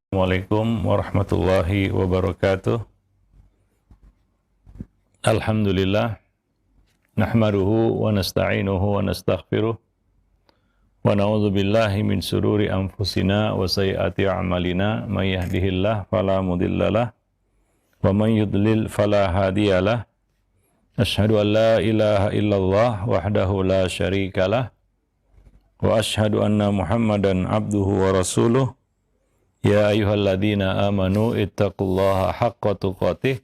Assalamualaikum warahmatullahi wabarakatuh. Alhamdulillah, nahmaduhu wa nasta'inuhu wa nastaghfiruh wa na'udzu billahi min sururi anfusina wa sayyiati a'malina may yahdihillahu fala mudhillalah wa may yudlil fala hadiyalah. Asyhadu an la ilaha illallah wahdahu la syarikalah wa asyhadu anna Muhammadan abduhu wa rasuluh. Ya ayyuhalladzina amanu ittaqullaha haqqa tuqatih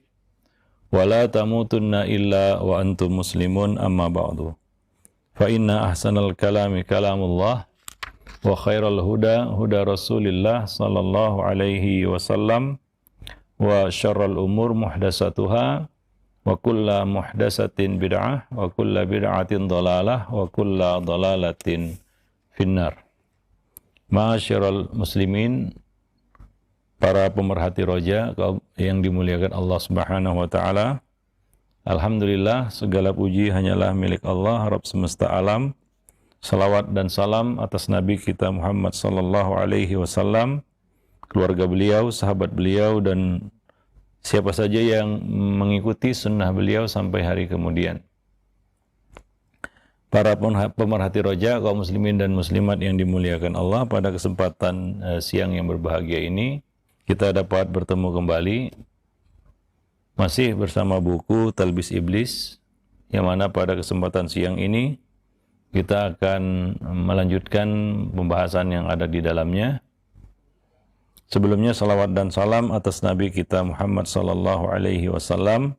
wa la tamutunna illa wa antum muslimun amma ba'du. Fa inna ahsanal kalami kalamullah wa khairal huda huda Rasulillah sallallahu alaihi wasallam wa syarral umur muhdatsatuha wa kullu muhdatsatin bid'ah wa kullu bid'atin dhalalah wa kullu dhalalatin finnar. Ma'asyiral muslimin, para pemerhati roja yang dimuliakan Allah Subhanahu wa taala. Alhamdulillah, segala puji hanyalah milik Allah, Rabb semesta alam. Salawat dan salam atas Nabi kita Muhammad sallallahu alaihi wasallam, keluarga beliau, sahabat beliau, dan siapa saja yang mengikuti sunnah beliau sampai hari kemudian. Para pemerhati roja, kaum muslimin dan muslimat yang dimuliakan Allah, pada kesempatan siang yang berbahagia ini, kita dapat bertemu kembali masih bersama buku Talbis Iblis, yang mana pada kesempatan siang ini kita akan melanjutkan pembahasan yang ada di dalamnya. Sebelumnya salawat dan salam atas Nabi kita Muhammad sallallahu alaihi wasallam,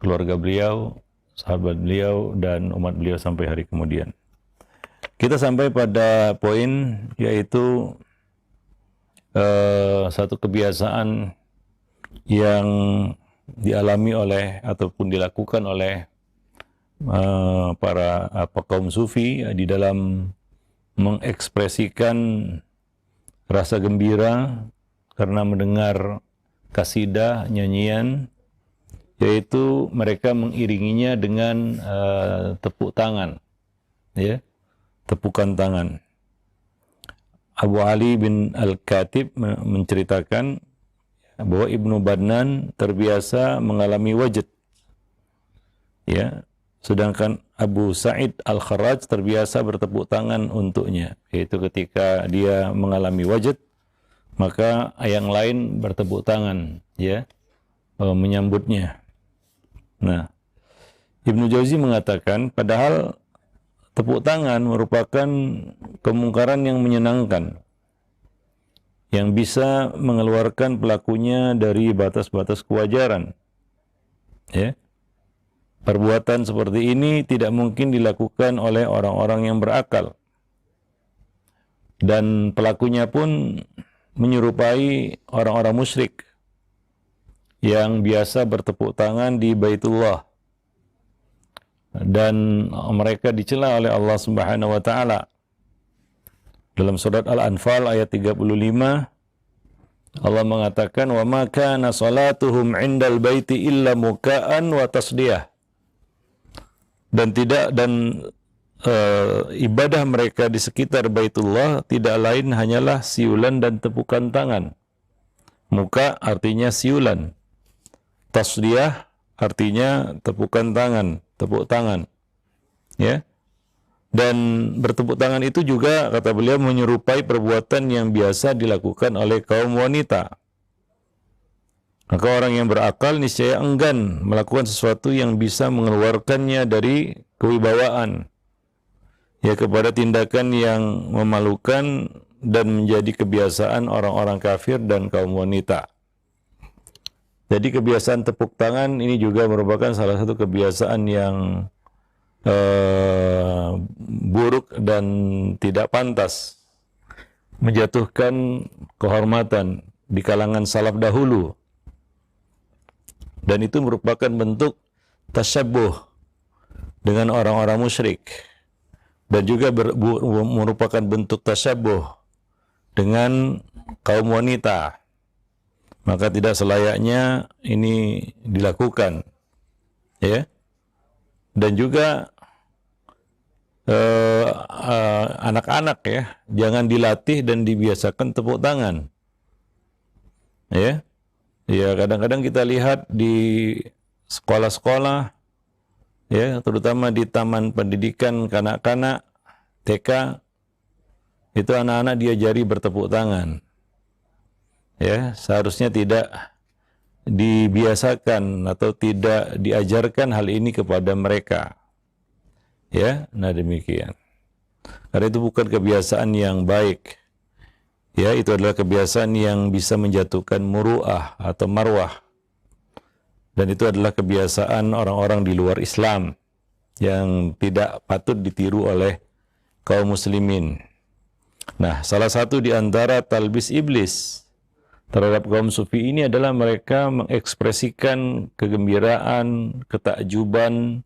keluarga beliau, sahabat beliau, dan umat beliau sampai hari kemudian. Kita sampai pada poin yaitu satu kebiasaan yang dialami oleh ataupun dilakukan oleh para kaum sufi di dalam mengekspresikan rasa gembira karena mendengar kasidah, nyanyian, yaitu mereka mengiringinya dengan tepuk tangan, ya, tepukan tangan. Abu Ali bin Al-Khatib menceritakan bahwa Ibnu Badnan terbiasa mengalami wajad, ya, sedangkan Abu Sa'id Al-Kharraj terbiasa bertepuk tangan untuknya, yaitu ketika dia mengalami wajad, maka yang lain bertepuk tangan, ya, menyambutnya. Nah, Ibnu Jauzi mengatakan, padahal tepuk tangan merupakan kemungkaran yang menyenangkan, yang bisa mengeluarkan pelakunya dari batas-batas kewajaran. Ya. Perbuatan seperti ini tidak mungkin dilakukan oleh orang-orang yang berakal. Dan pelakunya pun menyerupai orang-orang musyrik yang biasa bertepuk tangan di Baitullah. Dan mereka dicela oleh Allah Subhanahu wa taala. Dalam surat Al-Anfal ayat 35, Allah mengatakan, "Wa ma kana salatuhum 'indal baiti illa muka'an wa tasdiyah." Dan ibadah mereka di sekitar Baitullah tidak lain hanyalah siulan dan tepukan tangan. Muka artinya siulan. Tasdiyah artinya tepukan tangan, tepuk tangan. Ya. Dan bertepuk tangan itu juga, kata beliau, menyerupai perbuatan yang biasa dilakukan oleh kaum wanita. Maka orang yang berakal niscaya enggan melakukan sesuatu yang bisa mengeluarkannya dari kewibawaan, ya, kepada tindakan yang memalukan dan menjadi kebiasaan orang-orang kafir dan kaum wanita. Jadi kebiasaan tepuk tangan ini juga merupakan salah satu kebiasaan yang buruk dan tidak pantas, menjatuhkan kehormatan di kalangan salaf dahulu, dan itu merupakan bentuk tasyabbuh dengan orang-orang musyrik, dan juga merupakan bentuk tasyabbuh dengan kaum wanita. Maka tidak selayaknya ini dilakukan, ya. Dan juga anak-anak, ya, jangan dilatih dan dibiasakan tepuk tangan. Ya, ya kadang-kadang kita lihat di sekolah-sekolah, ya terutama di taman pendidikan kanak-kanak TK, itu anak-anak diajari bertepuk tangan. Ya, seharusnya tidak dibiasakan atau tidak diajarkan hal ini kepada mereka. Ya, nah demikian. Karena itu bukan kebiasaan yang baik. Ya, itu adalah kebiasaan yang bisa menjatuhkan muru'ah atau marwah. Dan itu adalah kebiasaan orang-orang di luar Islam yang tidak patut ditiru oleh kaum muslimin. Nah, salah satu di antara talbis iblis terhadap kaum sufi ini adalah mereka mengekspresikan kegembiraan, ketakjuban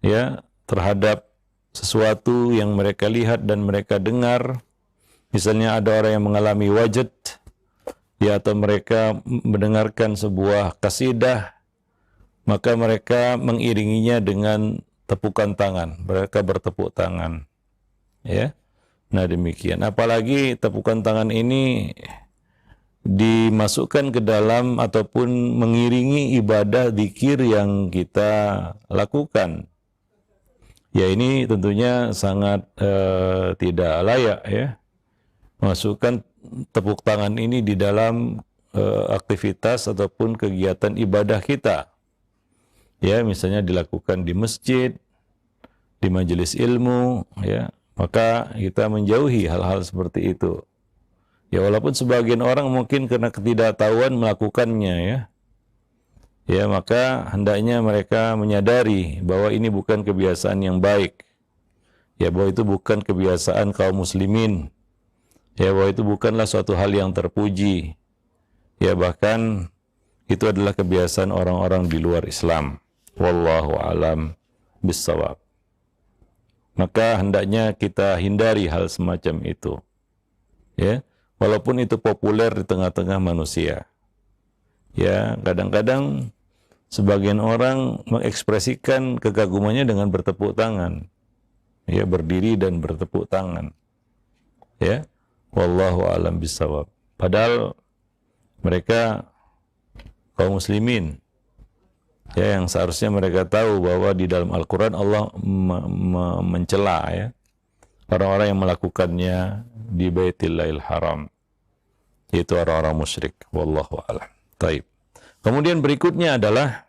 ya terhadap sesuatu yang mereka lihat dan mereka dengar. Misalnya ada orang yang mengalami wajad ya, atau mereka mendengarkan sebuah kasidah, maka mereka mengiringinya dengan tepukan tangan. Mereka bertepuk tangan. Ya. Nah, demikian. Apalagi tepukan tangan ini dimasukkan ke dalam ataupun mengiringi ibadah zikir yang kita lakukan. Ya, ini tentunya sangat tidak layak ya. Masukkan tepuk tangan ini di dalam aktivitas ataupun kegiatan ibadah kita. Ya, misalnya dilakukan di masjid, di majelis ilmu, ya, maka kita menjauhi hal-hal seperti itu. Ya, walaupun sebagian orang mungkin karena ketidaktahuan melakukannya ya. Ya, maka hendaknya mereka menyadari bahwa ini bukan kebiasaan yang baik. Ya, bahwa itu bukan kebiasaan kaum muslimin. Ya, bahwa itu bukanlah suatu hal yang terpuji. Ya, bahkan itu adalah kebiasaan orang-orang di luar Islam. Wallahu alam bissawab. Maka hendaknya kita hindari hal semacam itu. Ya, walaupun itu populer di tengah-tengah manusia. Ya, kadang-kadang sebagian orang mengekspresikan kekagumannya dengan bertepuk tangan. Ya, berdiri dan bertepuk tangan. Ya, wallahu alam bissawab. Padahal mereka kaum muslimin ya, yang seharusnya mereka tahu bahwa di dalam Al-Quran Allah mencela ya orang-orang yang melakukannya di Baitillahil Haram, yaitu orang-orang musyrik. Wallahu a'lam. Taib. Kemudian berikutnya adalah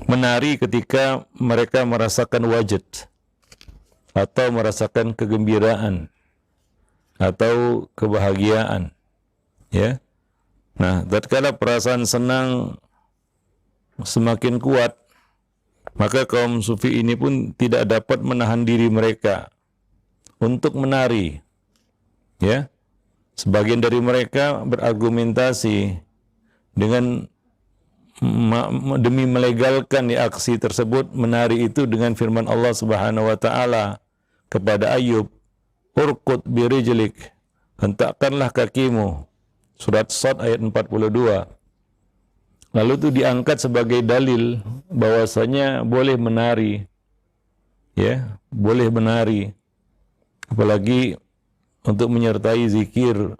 menari ketika mereka merasakan wajad atau merasakan kegembiraan atau kebahagiaan. Ya. Nah, tatkala perasaan senang semakin kuat, maka kaum sufi ini pun tidak dapat menahan diri mereka untuk menari. Ya, sebagian dari mereka berargumentasi dengan demi melegalkan aksi tersebut, menari itu dengan firman Allah Subhanahu wa taala kepada Ayub, "Urqud birijlik," hentakkanlah kakimu. Surat Shad ayat 42. Lalu itu diangkat sebagai dalil bahwasanya boleh menari. Ya, boleh menari. Apalagi untuk menyertai zikir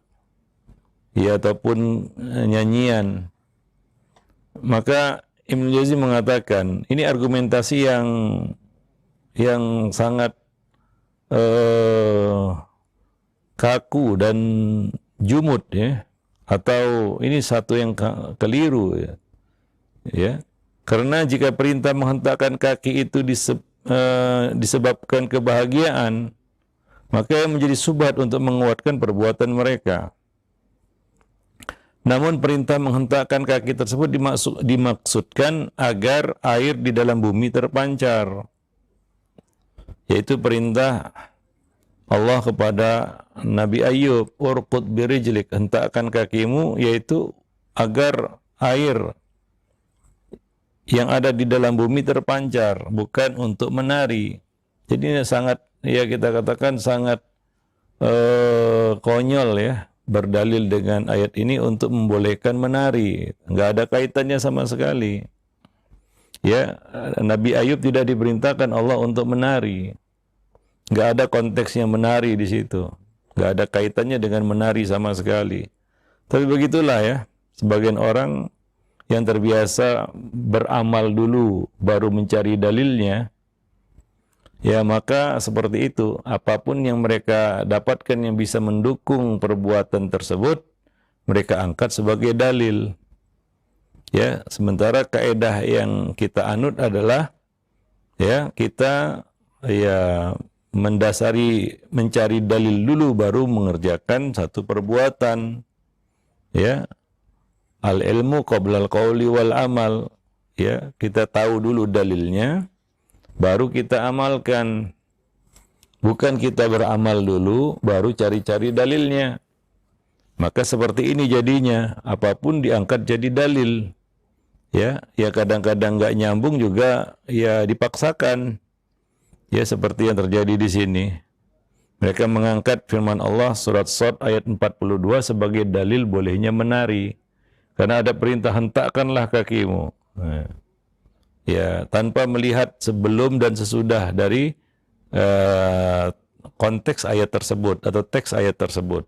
ya ataupun nyanyian. Maka Ibnu Jauzi mengatakan, ini argumentasi yang sangat kaku dan jumud ya, atau ini satu yang keliru ya. Ya, karena jika perintah menghentakkan kaki itu disebabkan kebahagiaan, maka menjadi subhat untuk menguatkan perbuatan mereka. Namun perintah menghentakkan kaki tersebut dimaksudkan agar air di dalam bumi terpancar, yaitu perintah Allah kepada Nabi Ayub, "Urqud birijlik," hentakkan kakimu, yaitu agar air yang ada di dalam bumi terpancar, bukan untuk menari. Jadi ini sangat, ya kita katakan sangat konyol ya, berdalil dengan ayat ini untuk membolehkan menari. Nggak ada kaitannya sama sekali. Ya, Nabi Ayub tidak diperintahkan Allah untuk menari. Nggak ada konteksnya menari di situ. Nggak ada kaitannya dengan menari sama sekali. Tapi begitulah ya. sebagian orang yang terbiasa beramal dulu baru mencari dalilnya, ya maka seperti itu, apapun yang mereka dapatkan yang bisa mendukung perbuatan tersebut, mereka angkat sebagai dalil. Ya, sementara kaidah yang kita anut adalah ya kita ya mencari dalil dulu baru mengerjakan satu perbuatan. Ya, al ilmu qabla al qauli wal amal. Ya, kita tahu dulu dalilnya baru kita amalkan. Bukan kita beramal dulu baru cari-cari dalilnya. Maka seperti ini jadinya, apapun diangkat jadi dalil. Ya, kadang-kadang nggak nyambung juga ya dipaksakan. Ya, seperti yang terjadi di sini. Mereka mengangkat firman Allah surat Shad ayat 42 sebagai dalil bolehnya menari. Karena ada perintah hentakkanlah kakimu. Nah, ya, tanpa melihat sebelum dan sesudah dari konteks ayat tersebut atau teks ayat tersebut.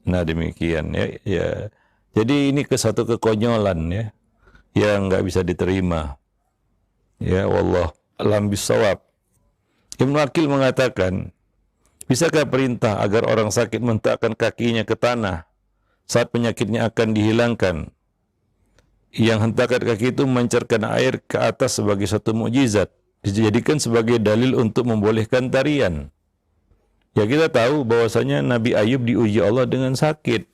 Nah, demikian ya. Ya. Jadi ini satu kekonyolan ya yang nggak bisa diterima. Ya, wallah alam bisawab. Ibnu Aqil mengatakan, bisakah perintah agar orang sakit mentakkan kakinya ke tanah saat penyakitnya akan dihilangkan? Yang hentakan kaki itu memancarkan air ke atas sebagai satu mukjizat, dijadikan sebagai dalil untuk membolehkan tarian. Ya, kita tahu bahwasanya Nabi Ayub diuji Allah dengan sakit.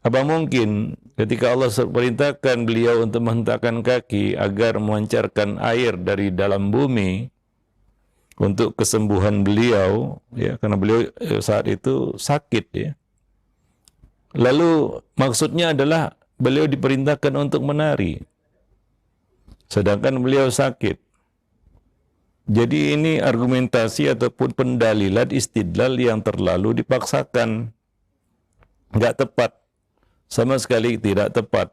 Apa mungkin ketika Allah perintahkan beliau untuk menghentakkan kaki agar memancarkan air dari dalam bumi untuk kesembuhan beliau, ya, karena beliau saat itu sakit, ya. Lalu maksudnya adalah beliau diperintahkan untuk menari, sedangkan beliau sakit. Jadi ini argumentasi ataupun pendalilan istidlal yang terlalu dipaksakan, nggak tepat, sama sekali tidak tepat.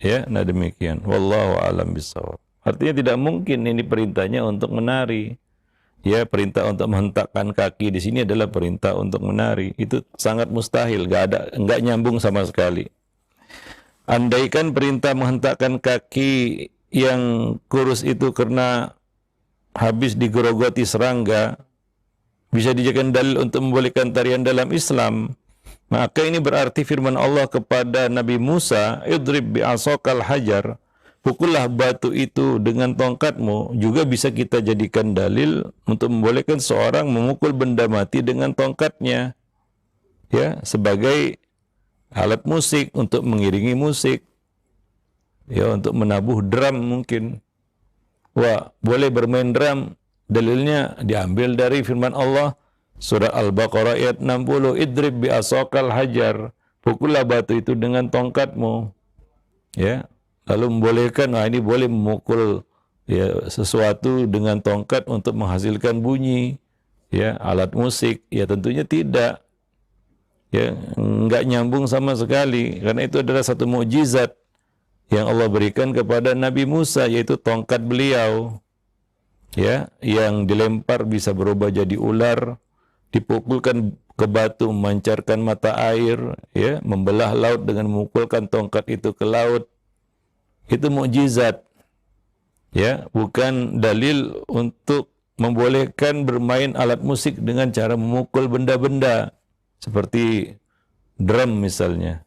Ya, nah demikian. Wallahu a'lam bishawab. Artinya tidak mungkin ini perintahnya untuk menari. Ya, perintah untuk menghentakkan kaki di sini adalah perintah untuk menari. Itu sangat mustahil, nggak nyambung sama sekali. Andaikan perintah menghentakkan kaki yang kurus itu karena habis digerogoti serangga bisa dijadikan dalil untuk membolehkan tarian dalam Islam, maka ini berarti firman Allah kepada Nabi Musa, idrib bi'asokal hajar, pukullah batu itu dengan tongkatmu, juga bisa kita jadikan dalil untuk membolehkan seorang memukul benda mati dengan tongkatnya, ya, sebagai alat musik, untuk mengiringi musik, ya, untuk menabuh drum mungkin. Wah, boleh bermain drum, dalilnya diambil dari firman Allah surat Al-Baqarah ayat 60, idrib bi'asokal hajar, pukullah batu itu dengan tongkatmu, ya. Lalu membolehkan, ini boleh memukul ya sesuatu dengan tongkat untuk menghasilkan bunyi, ya, alat musik, ya tentunya tidak, ya, enggak nyambung sama sekali, karena itu adalah satu mukjizat yang Allah berikan kepada Nabi Musa, yaitu tongkat beliau, ya, yang dilempar bisa berubah jadi ular, dipukulkan ke batu memancarkan mata air, ya, membelah laut dengan memukulkan tongkat itu ke laut. Itu mukjizat, ya, bukan dalil untuk membolehkan bermain alat musik dengan cara memukul benda-benda seperti drum misalnya,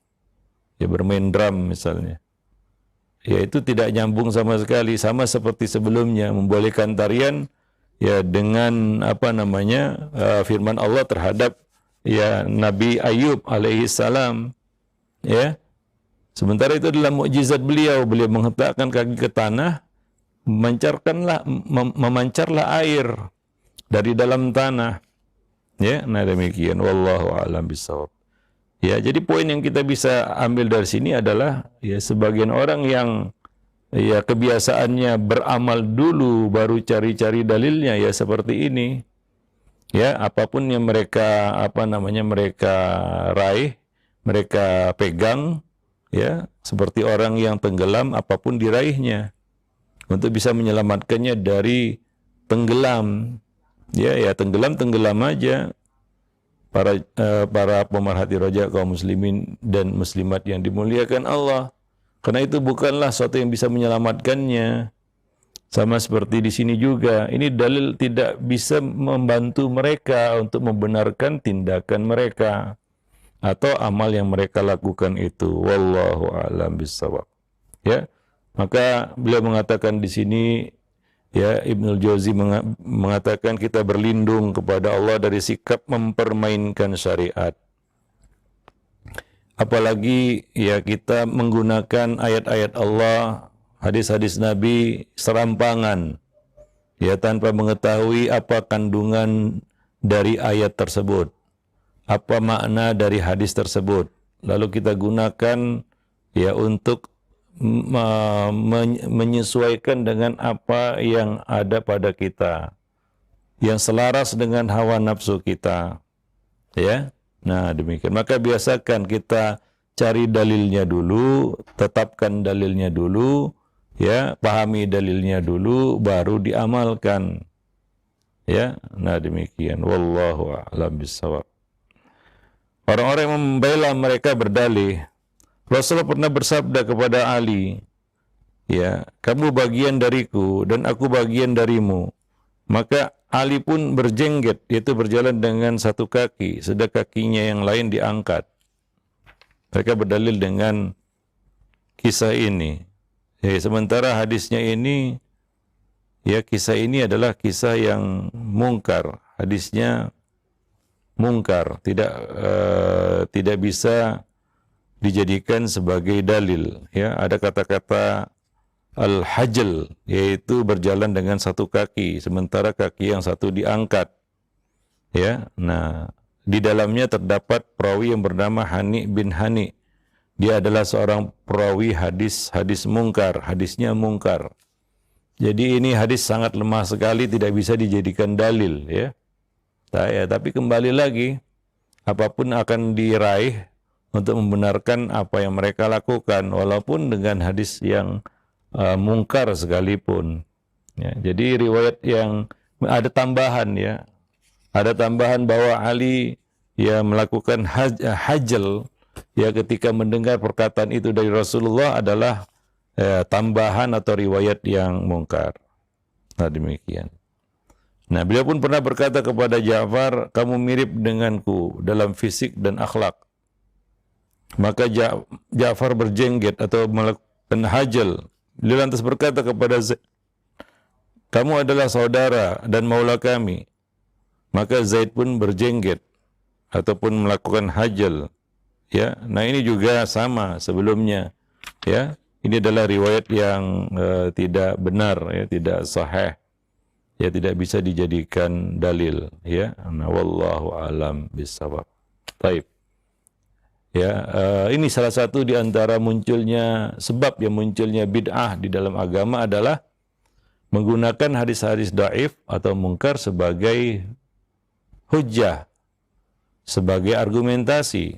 ya, bermain drum misalnya. Ya, itu tidak nyambung sama sekali, sama seperti sebelumnya membolehkan tarian, ya, dengan firman Allah terhadap ya Nabi Ayub alaihi salam, ya. Sementara itu adalah mukjizat beliau menghentakkan kaki ke tanah, memancarlah air dari dalam tanah, ya. Nah demikian, wallahu a'lam bishawab. Ya, jadi poin yang kita bisa ambil dari sini adalah, ya, sebagian orang yang ya kebiasaannya beramal dulu baru cari-cari dalilnya, ya seperti ini. Ya, apapun yang mereka mereka raih, mereka pegang, ya, seperti orang yang tenggelam, apapun diraihnya untuk bisa menyelamatkannya dari tenggelam. Ya, tenggelam aja. para pemerhati rojak kaum muslimin dan muslimat yang dimuliakan Allah. Karena itu bukanlah sesuatu yang bisa menyelamatkannya. Sama seperti di sini juga, ini dalil tidak bisa membantu mereka untuk membenarkan tindakan mereka atau amal yang mereka lakukan itu. Wallahu a'lam bishawab. Ya, maka beliau mengatakan di sini, ya, Ibnul Jauzi mengatakan kita berlindung kepada Allah dari sikap mempermainkan syariat. Apalagi ya kita menggunakan ayat-ayat Allah, hadis-hadis Nabi serampangan, ya, tanpa mengetahui apa kandungan dari ayat tersebut, apa makna dari hadis tersebut. Lalu kita gunakan ya untuk menyesuaikan dengan apa yang ada pada kita, yang selaras dengan hawa nafsu kita, ya. Nah, demikian. Maka biasakan kita cari dalilnya dulu, tetapkan dalilnya dulu, ya, pahami dalilnya dulu, baru diamalkan, ya. Nah, demikian. Wallahu a'lam bishawab. Orang-orang yang membela mereka berdalih, Rasulullah pernah bersabda kepada Ali, ya, kamu bagian dariku dan aku bagian darimu. Maka Ali pun berjengget, yaitu berjalan dengan satu kaki, sedang kakinya yang lain diangkat. Mereka berdalil dengan kisah ini. Ya, sementara hadisnya ini, ya, kisah ini adalah kisah yang mungkar. Hadisnya mungkar, tidak bisa dijadikan sebagai dalil. Ya, ada kata-kata al-hajl, yaitu berjalan dengan satu kaki, sementara kaki yang satu diangkat. Ya, nah, di dalamnya terdapat perawi yang bernama Hani bin Hani. Dia adalah seorang perawi hadis mungkar, hadisnya mungkar. Jadi ini hadis sangat lemah sekali, tidak bisa dijadikan dalil, ya. Tapi kembali lagi, apapun akan diraih untuk membenarkan apa yang mereka lakukan, walaupun dengan hadis yang mungkar sekalipun. Ya, jadi riwayat yang ada tambahan, ya, ada tambahan bahwa Ali ya melakukan hajl, ya, ketika mendengar perkataan itu dari Rasulullah adalah tambahan atau riwayat yang mungkar. Nah, demikian. Nah, beliau pun pernah berkata kepada Ja'far, kamu mirip denganku dalam fisik dan akhlak. Maka Ja'far berjengget atau melakukan hajl. Beliau lantas berkata kepada Zaid, kamu adalah saudara dan maula kami. Maka Zaid pun berjengget ataupun melakukan hajl. Ya, nah ini juga sama sebelumnya. Ya, ini adalah riwayat yang tidak benar, ya, tidak sahih. Ya, tidak bisa dijadikan dalil. Ya, nah, wallahu alam bishawab. Baik. Ya, ini salah satu di antara munculnya sebab yang munculnya bid'ah di dalam agama adalah menggunakan hadis-hadis dhaif atau mungkar sebagai hujjah, sebagai argumentasi.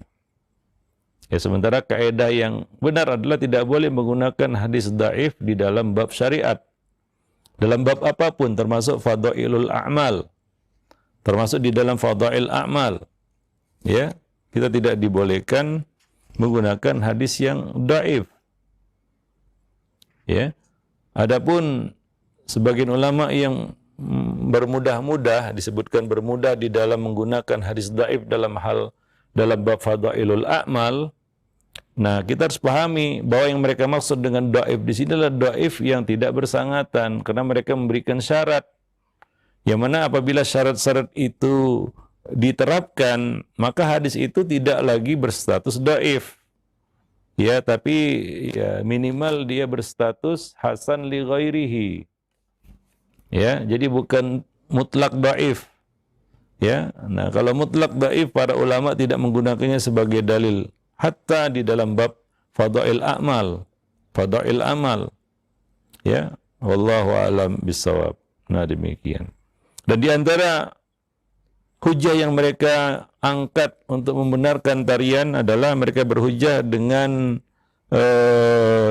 Ya, sementara kaidah yang benar adalah tidak boleh menggunakan hadis dhaif di dalam bab syariat. Dalam bab apapun, termasuk fadailul a'mal. Termasuk di dalam fadail a'mal. Ya. Kita tidak dibolehkan menggunakan hadis yang dhaif. Ya. Adapun sebagian ulama yang bermudah-mudah, disebutkan bermudah di dalam menggunakan hadis dhaif dalam bab fadailul a'mal. Nah, kita harus pahami bahwa yang mereka maksud dengan dhaif di sini adalah dhaif yang tidak bersangatan, karena mereka memberikan syarat. Yang mana apabila syarat-syarat itu diterapkan, maka hadis itu tidak lagi berstatus dhaif. Ya, tapi ya minimal dia berstatus hasan li ghairihi. Ya, jadi bukan mutlak dhaif. Ya, nah kalau mutlak dhaif para ulama tidak menggunakannya sebagai dalil hatta di dalam bab fadail a'mal, fadail amal. Ya, wallahu alam bisawab. Nah, demikian. Dan di antara hujah yang mereka angkat untuk membenarkan tarian adalah mereka berhujah dengan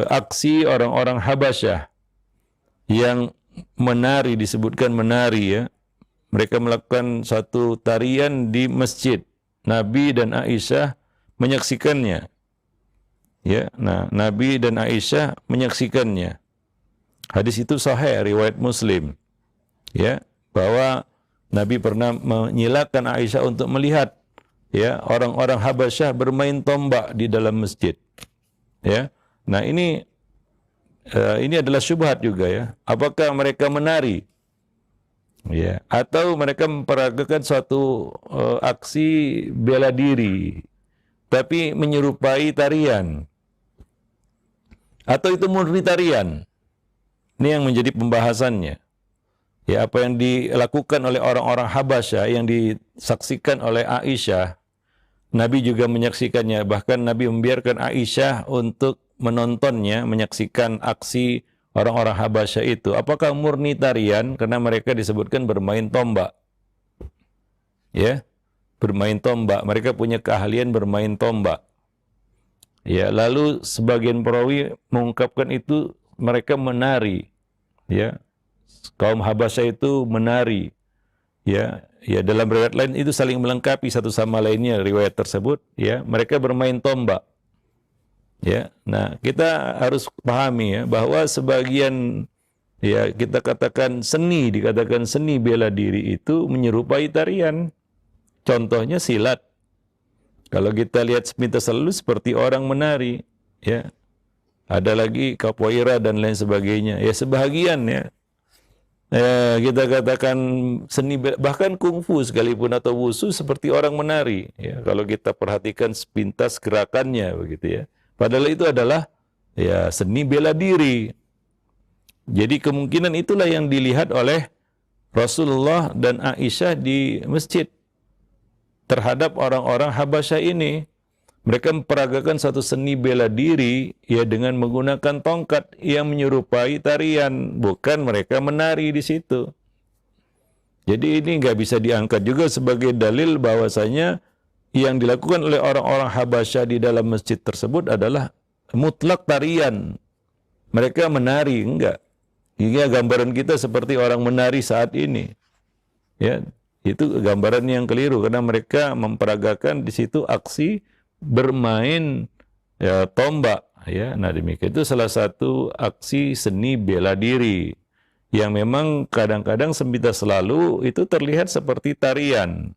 aksi orang-orang Habasyah yang menari, disebutkan menari, ya. Mereka melakukan satu tarian di masjid. Nabi dan Aisyah menyaksikannya. Ya, nah Nabi dan Aisyah menyaksikannya. Hadis itu sahih riwayat Muslim. Ya, bahwa Nabi pernah menyilakan Aisyah untuk melihat ya orang-orang Habasyah bermain tombak di dalam masjid. Ya. Nah, ini adalah syubhat juga ya. Apakah mereka menari? Ya, atau mereka memperagakan suatu aksi bela diri tapi menyerupai tarian. Atau itu murni tarian. Ini yang menjadi pembahasannya. Ya, apa yang dilakukan oleh orang-orang Habasyah yang disaksikan oleh Aisyah, Nabi juga menyaksikannya. Bahkan Nabi membiarkan Aisyah untuk menontonnya, menyaksikan aksi orang-orang Habasyah itu. Apakah murni tarian? Karena mereka disebutkan bermain tombak. Ya, bermain tombak. Mereka punya keahlian bermain tombak. Ya, lalu sebagian perawi mengungkapkan itu mereka menari. Ya, kaum Habasyah itu menari. Ya, dalam riwayat lain itu saling melengkapi satu sama lainnya riwayat tersebut. Ya, mereka bermain tombak. Ya, nah kita harus pahami ya bahwa sebagian ya kita katakan dikatakan seni bela diri itu menyerupai tarian. Contohnya silat. Kalau kita lihat sepintas lalu seperti orang menari, ya. Ada lagi capoeira dan lain sebagainya. Ya sebahagian ya. Kita katakan seni bahkan kungfu sekalipun atau wusu seperti orang menari. Ya, kalau kita perhatikan sepintas gerakannya begitu ya. Padahal itu adalah ya seni bela diri. Jadi kemungkinan itulah yang dilihat oleh Rasulullah dan Aisyah di masjid terhadap orang-orang Habasyah ini. Mereka memperagakan satu seni bela diri ya dengan menggunakan tongkat yang menyerupai tarian, bukan mereka menari di situ. Jadi ini nggak bisa diangkat juga sebagai dalil bahwasanya yang dilakukan oleh orang-orang Habasyah di dalam masjid tersebut adalah mutlak tarian. Mereka menari, enggak. Hingga gambaran kita seperti orang menari saat ini. Ya, itu gambaran yang keliru karena mereka memperagakan di situ aksi bermain ya, tombak. Ya, nah demikian itu salah satu aksi seni bela diri yang memang kadang-kadang sepintas selalu itu terlihat seperti tarian.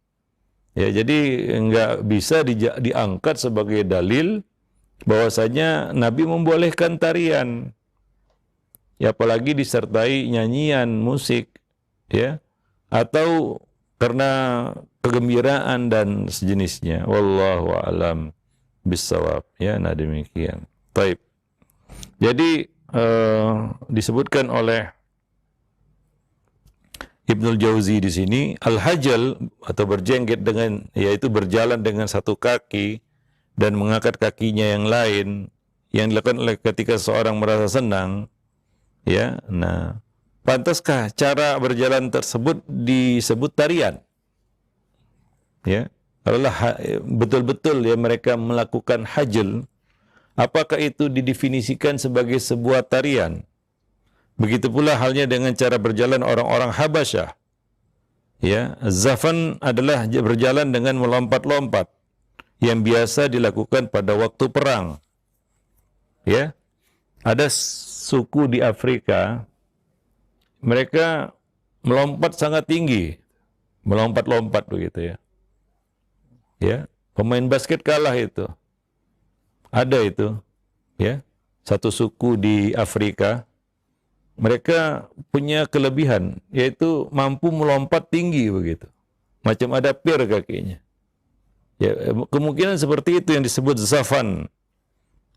Ya, jadi enggak bisa diangkat sebagai dalil bahwasanya Nabi membolehkan tarian. Ya, apalagi disertai nyanyian, musik, ya, atau karena kegembiraan dan sejenisnya. Wallahu a'lam bissawab. Ya, nah demikian. Baik. Jadi disebutkan oleh Ibnul Jauzi di sini, al-hajal atau berjenggot dengan yaitu berjalan dengan satu kaki dan mengangkat kakinya yang lain yang dilakukan oleh ketika seorang merasa senang. Ya, nah, pantaskah cara berjalan tersebut disebut tarian? Ya, kalau betul-betul ya mereka melakukan hajl, apakah itu didefinisikan sebagai sebuah tarian? Begitu pula halnya dengan cara berjalan orang-orang Habasyah. Ya, zafan adalah berjalan dengan melompat-lompat yang biasa dilakukan pada waktu perang. Ya, ada suku di Afrika, mereka melompat sangat tinggi, melompat-lompat begitu ya. Ya, pemain basket kalah itu. Ada itu, ya, satu suku di Afrika. Mereka punya kelebihan, yaitu mampu melompat tinggi begitu. Macam ada pir kakinya. Ya, kemungkinan seperti itu yang disebut zafan,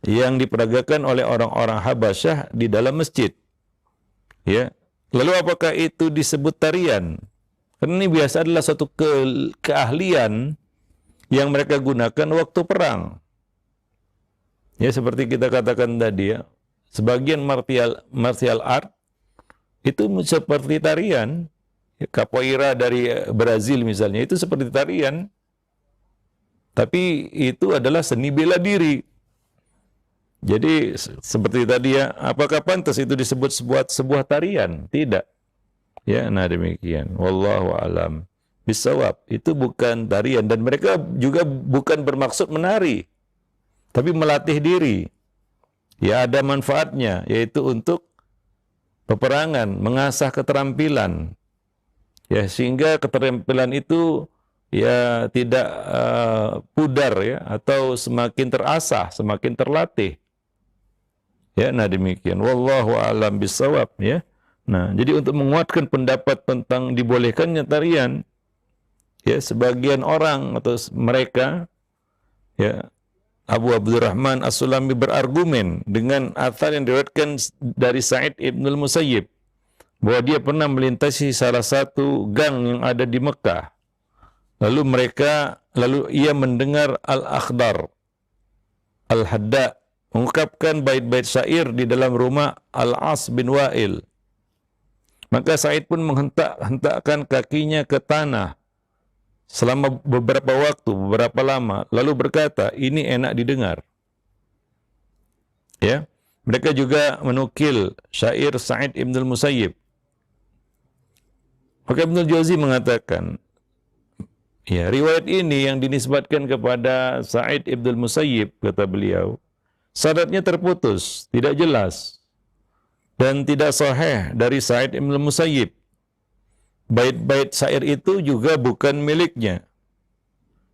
yang diperagakan oleh orang-orang Habasyah di dalam masjid. Ya. Lalu apakah itu disebut tarian? Karena ini biasa adalah suatu keahlian yang mereka gunakan waktu perang. Ya, seperti kita katakan tadi ya, sebagian martial art itu seperti tarian. Capoeira dari Brazil misalnya, itu seperti tarian. Tapi itu adalah seni bela diri. Jadi seperti tadi ya, apakah pantas itu disebut sebuah tarian? Tidak. Ya, nah demikian. Wallahu a'lam bisawab. Itu bukan tarian, dan mereka juga bukan bermaksud menari, tapi melatih diri. Ya, ada manfaatnya, yaitu untuk peperangan, mengasah keterampilan. Ya, sehingga keterampilan itu ya tidak pudar ya, atau semakin terasah, semakin terlatih. Ya, nah demikian. Wallahu a'lam bissawab ya. Nah, jadi untuk menguatkan pendapat tentang dibolehkannya tarian, ya sebagian orang atau mereka, ya, Abu Abdurrahman As-Sulami berargumen dengan athar yang diriwayatkan dari Sa'id Ibnul Musayyib bahwa dia pernah melintasi salah satu gang yang ada di Mekah. Lalu ia mendengar Al-Akhdar Al-Hadda mengungkapkan bait-bait syair di dalam rumah Al-As bin Wa'il. Maka Sa'id pun menghentak-hentakkan kakinya ke tanah selama beberapa waktu, beberapa lama, lalu berkata, ini enak didengar. Ya, mereka juga menukil syair Sa'id Ibnul Musayyib. Maka Ibnul Jauzi mengatakan, ya, riwayat ini yang dinisbatkan kepada Sa'id Ibnul Musayyib, kata beliau, sanadnya terputus, tidak jelas, dan tidak sahih dari Sa'id Ibnul Musayyib. Bait-bait syair itu juga bukan miliknya.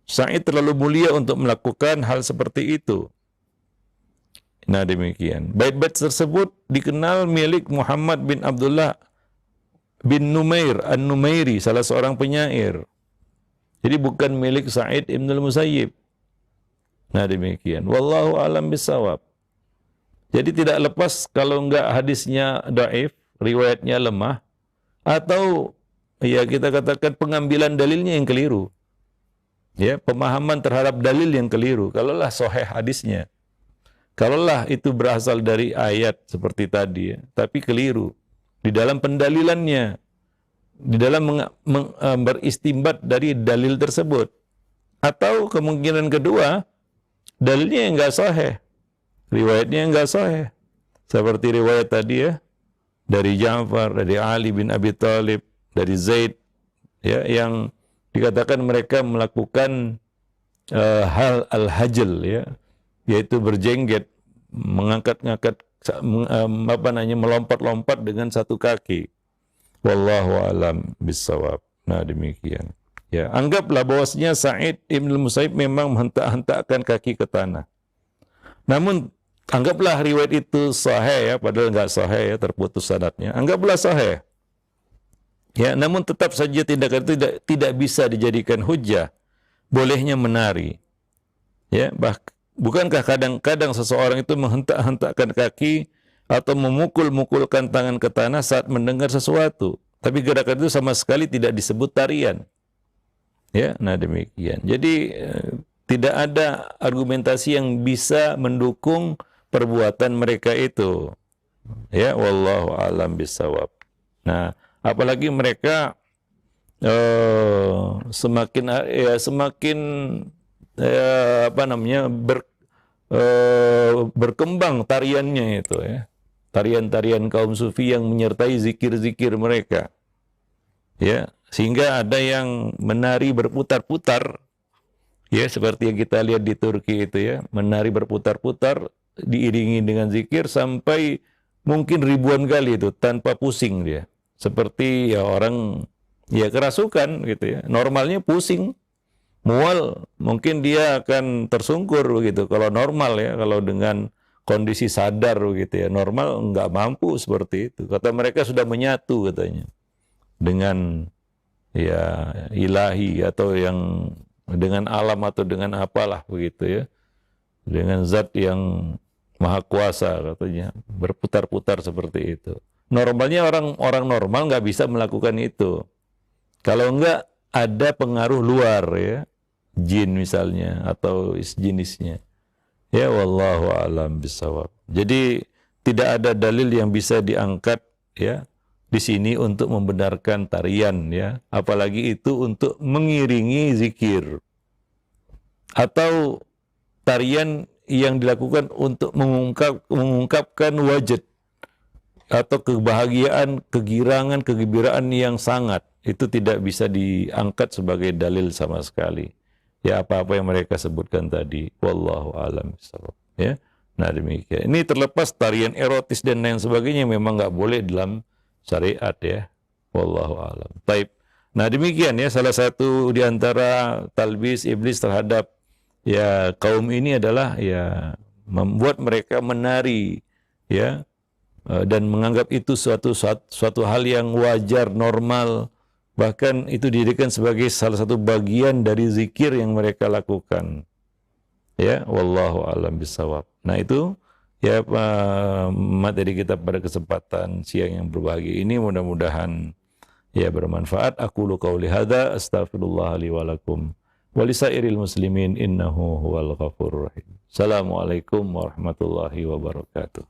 Sa'id terlalu mulia untuk melakukan hal seperti itu. Nah demikian. Bait-bait tersebut dikenal milik Muhammad bin Abdullah bin Numair An-Numairi, salah seorang penyair. Jadi bukan milik Sa'id Ibnul Musayyib. Nah demikian. Wallahu a'lam bissawab. Jadi tidak lepas kalau enggak hadisnya dhaif, riwayatnya lemah, atau ya kita katakan pengambilan dalilnya yang keliru. Ya, pemahaman terhadap dalil yang keliru. Kalaulah sahih hadisnya, kalaulah itu berasal dari ayat seperti tadi ya, tapi keliru di dalam pendalilannya, di dalam beristimbat dari dalil tersebut. Atau kemungkinan kedua, dalilnya yang enggak sahih, riwayatnya yang enggak sahih. Seperti riwayat tadi ya, dari Ja'far, dari Ali bin Abi Thalib, dari Zaid, ya, yang dikatakan mereka melakukan hal al-hajl, ya, yaitu berjengget, mengangkat-ngangkat, melompat-lompat dengan satu kaki. Wallahu a'lam bissawab. Nah demikian. Ya, anggaplah bahwasanya Sa'id Ibnul Musayyib memang menghentak-hentakkan kaki ke tanah. Namun anggaplah riwayat itu sahih ya, padahal enggak sahih ya, terputus sanadnya. Anggaplah sahih. Ya, namun tetap saja tindakan itu tidak bisa dijadikan hujjah bolehnya menari. Ya, bukankah kadang-kadang seseorang itu menghentak-hentakkan kaki atau memukul-mukulkan tangan ke tanah saat mendengar sesuatu, tapi gerakan itu sama sekali tidak disebut tarian. Ya, nah demikian. Jadi tidak ada argumentasi yang bisa mendukung perbuatan mereka itu. Ya, wallahu a'lam bissawab. Nah, apalagi mereka semakin berkembang tariannya itu ya. Tarian-tarian kaum sufi yang menyertai zikir-zikir mereka. Ya, sehingga ada yang menari berputar-putar. Ya, seperti yang kita lihat di Turki itu ya, menari berputar-putar diiringi dengan zikir sampai mungkin ribuan kali itu tanpa pusing dia. Seperti ya orang ya kerasukan gitu ya. Normalnya pusing, mual, mungkin dia akan tersungkur begitu. Kalau normal ya, kalau dengan kondisi sadar begitu ya, normal nggak mampu seperti itu. Kata mereka sudah menyatu katanya dengan ya ilahi atau yang dengan alam atau dengan apalah begitu ya. Dengan zat yang maha kuasa katanya, berputar-putar seperti itu. Normalnya orang normal nggak bisa melakukan itu. Kalau nggak ada pengaruh luar ya, jin misalnya atau jenisnya. Ya, wallahu a'lam bissawab. Jadi tidak ada dalil yang bisa diangkat ya di sini untuk membenarkan tarian ya, apalagi itu untuk mengiringi zikir atau tarian yang dilakukan untuk mengungkapkan wajad atau kebahagiaan, kegirangan, kegembiraan yang sangat, itu tidak bisa diangkat sebagai dalil sama sekali. Ya, apa-apa yang mereka sebutkan tadi, wallahu a'lam bishawab. Ya, nah demikian. Ini terlepas tarian erotis dan lain sebagainya memang nggak boleh dalam syariat ya. Wallahu a'lam. Baik. Nah demikian ya, salah satu di antara talbis iblis terhadap ya kaum ini adalah ya membuat mereka menari ya, dan menganggap itu suatu hal yang wajar, normal, bahkan itu dijadikan sebagai salah satu bagian dari zikir yang mereka lakukan. Ya, wallahu a'lam bishawab. Nah itu ya materi kita pada kesempatan siang yang berbahagia ini, mudah-mudahan ya bermanfaat. Aqulu qauli hadza astaghfirullah li wa lakum wa lisairil muslimin innahu huwal ghafurur rahim. Assalamualaikum warahmatullahi wabarakatuh.